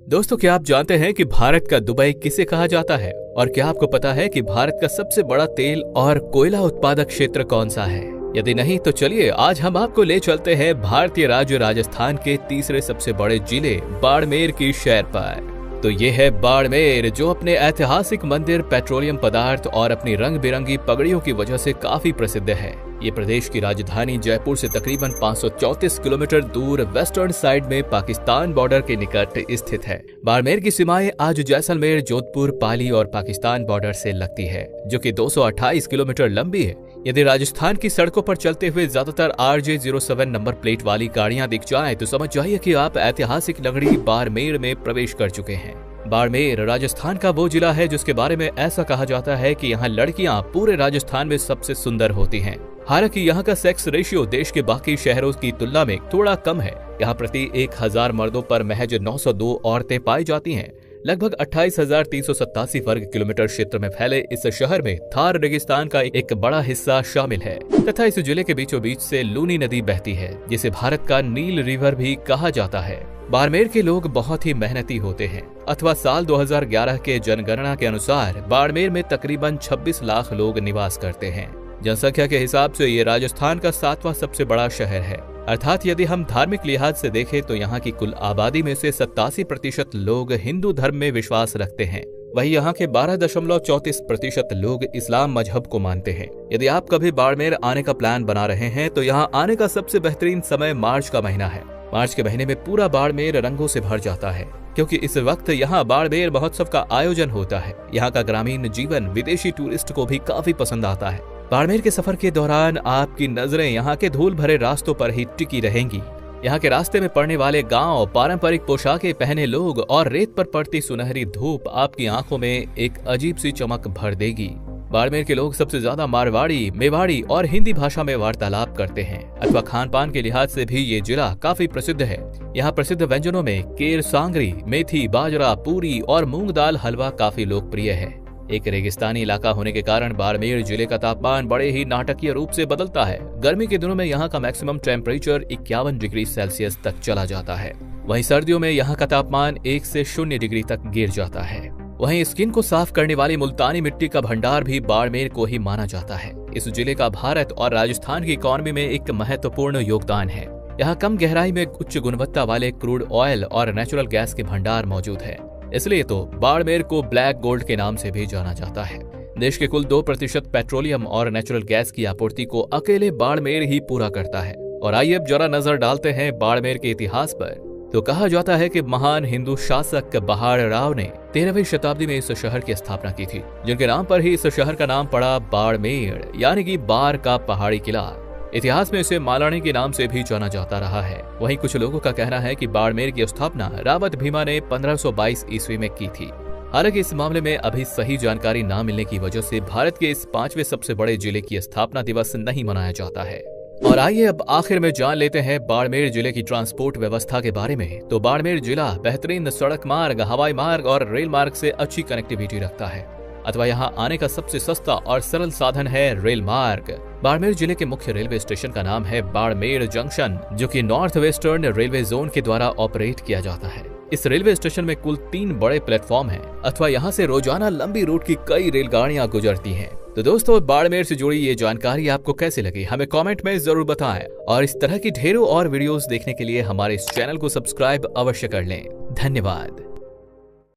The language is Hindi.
दोस्तों, क्या आप जानते हैं कि भारत का दुबई किसे कहा जाता है? और क्या आपको पता है कि भारत का सबसे बड़ा तेल और कोयला उत्पादक क्षेत्र कौन सा है? यदि नहीं तो चलिए आज हम आपको ले चलते हैं भारतीय राज्य राजस्थान के तीसरे सबसे बड़े जिले बाड़मेर की शहर पर। तो ये है बाड़मेर, जो अपने ऐतिहासिक मंदिर, पेट्रोलियम पदार्थ और अपनी रंग बिरंगी पगड़ियों की वजह से काफी प्रसिद्ध है। ये प्रदेश की राजधानी जयपुर से तकरीबन 534 किलोमीटर दूर वेस्टर्न साइड में पाकिस्तान बॉर्डर के निकट स्थित है। बाड़मेर की सीमाएं आज जैसलमेर, जोधपुर, पाली और पाकिस्तान बॉर्डर से लगती है, जो कि 228 किलोमीटर लंबी है। यदि राजस्थान की सड़कों पर चलते हुए ज्यादातर RJ07 नंबर प्लेट वाली गाड़ियां दिख जाएं, तो समझ जाइए कि आप ऐतिहासिक नगरी बाड़मेर में प्रवेश कर चुके हैं। बाड़मेर राजस्थान का वो जिला है जिसके बारे में ऐसा कहा जाता है कि यहाँ लड़कियां पूरे राजस्थान में सबसे सुंदर होती हैं। हालांकि यहाँ का सेक्स रेशियो देश के बाकी शहरों की तुलना में थोड़ा कम है। यहाँ प्रति 1000 मर्दों पर महज 902 औरतें पाई जाती हैं। लगभग 28,387 वर्ग किलोमीटर क्षेत्र में फैले इस शहर में थार रेगिस्तान का एक बड़ा हिस्सा शामिल है तथा इस जिले के बीचों बीच से लूनी नदी बहती है, जिसे भारत का नील रिवर भी कहा जाता है। बाड़मेर के लोग बहुत ही मेहनती होते हैं। अथवा साल 2011 के जनगणना के अनुसार बाड़मेर में तकरीबन 26 लाख लोग निवास करते हैं। जनसंख्या के हिसाब से ये राजस्थान का 7वां सबसे बड़ा शहर है। अर्थात यदि हम धार्मिक लिहाज से देखें तो यहाँ की कुल आबादी में से 87% लोग हिंदू धर्म में विश्वास रखते हैं। वहीं यहाँ के 12.34% लोग इस्लाम मजहब को मानते हैं। यदि आप कभी बाड़मेर आने का प्लान बना रहे हैं तो यहाँ आने का सबसे बेहतरीन समय मार्च का महीना है। मार्च के महीने में पूरा बाड़मेर रंगों से भर जाता है, क्योंकि इस वक्त यहाँ बाड़मेर महोत्सव का आयोजन होता है। यहाँ का ग्रामीण जीवन विदेशी टूरिस्ट को भी काफी पसंद आता है। बाड़मेर के सफर के दौरान आपकी नजरें यहाँ के धूल भरे रास्तों पर ही टिकी रहेंगी। यहाँ के रास्ते में पड़ने वाले गांव, पारंपरिक पोशाकें पहने लोग और रेत पर पड़ती सुनहरी धूप आपकी आंखों में एक अजीब सी चमक भर देगी। बाड़मेर के लोग सबसे ज्यादा मारवाड़ी, मेवाड़ी और हिंदी भाषा में वार्तालाप करते हैं। अथवा खान पान के लिहाज से भी ये जिला काफी प्रसिद्ध है। यहाँ प्रसिद्ध व्यंजनों में केर सांगरी, मेथी, बाजरा, पूरी और मूंग दाल हलवा काफी लोकप्रिय है। एक रेगिस्तानी इलाका होने के कारण बाड़मेर जिले का तापमान बड़े ही नाटकीय रूप से बदलता है। गर्मी के दिनों में यहाँ का मैक्सिमम टेम्परेचर 51 डिग्री सेल्सियस तक चला जाता है। वहीं सर्दियों में यहाँ का तापमान 1 से 0 डिग्री तक गिर जाता है। वहीं स्किन को साफ करने वाली मुल्तानी मिट्टी का भंडार भी बाड़मेर को ही माना जाता है। इस जिले का भारत और राजस्थान की इकोनॉमी में एक महत्वपूर्ण योगदान है। यहाँ कम गहराई में उच्च गुणवत्ता वाले क्रूड ऑयल और नेचुरल गैस के भंडार मौजूद है। इसलिए तो बाड़मेर को ब्लैक गोल्ड के नाम से भी जाना जाता है। देश के कुल 2% पेट्रोलियम और नेचुरल गैस की आपूर्ति को अकेले बाड़मेर ही पूरा करता है। और आइए अब जरा नजर डालते हैं बाड़मेर के इतिहास पर। तो कहा जाता है कि महान हिंदू शासक बहाड़ राव ने 13वीं शताब्दी में इस शहर की स्थापना की थी, जिनके नाम पर ही इस शहर का नाम पड़ा बाड़मेर, यानी कि बार का पहाड़ी किला। इतिहास में इसे मालानी के नाम से भी जाना जाता रहा है। वहीं कुछ लोगों का कहना है कि बाड़मेर की स्थापना रावत भीमा ने 1522 ईस्वी में की थी। हालांकि इस मामले में अभी सही जानकारी न मिलने की वजह से भारत के इस 5वें सबसे बड़े जिले की स्थापना दिवस नहीं मनाया जाता है। और आइए अब आखिर में जान लेते हैं बाड़मेर जिले की ट्रांसपोर्ट व्यवस्था के बारे में। तो बाड़मेर जिला बेहतरीन सड़क मार्ग, हवाई मार्ग और रेल मार्ग से अच्छी कनेक्टिविटी रखता है। अथवा यहाँ आने का सबसे सस्ता और सरल साधन है रेल मार्ग। बाड़मेर जिले के मुख्य रेलवे स्टेशन का नाम है बाड़मेर जंक्शन, जो कि नॉर्थ वेस्टर्न रेलवे जोन के द्वारा ऑपरेट किया जाता है। इस रेलवे स्टेशन में कुल 3 बड़े प्लेटफॉर्म हैं। अथवा यहाँ से रोजाना लंबी रूट की कई रेलगाड़ियां गुजरती हैं। तो दोस्तों, बाड़मेर से जुड़ी ये जानकारी आपको कैसी लगी हमें कमेंट में जरूर बताएं। और इस तरह की ढेरों और वीडियोस देखने के लिए हमारे इस चैनल को सब्सक्राइब अवश्य कर लें। धन्यवाद।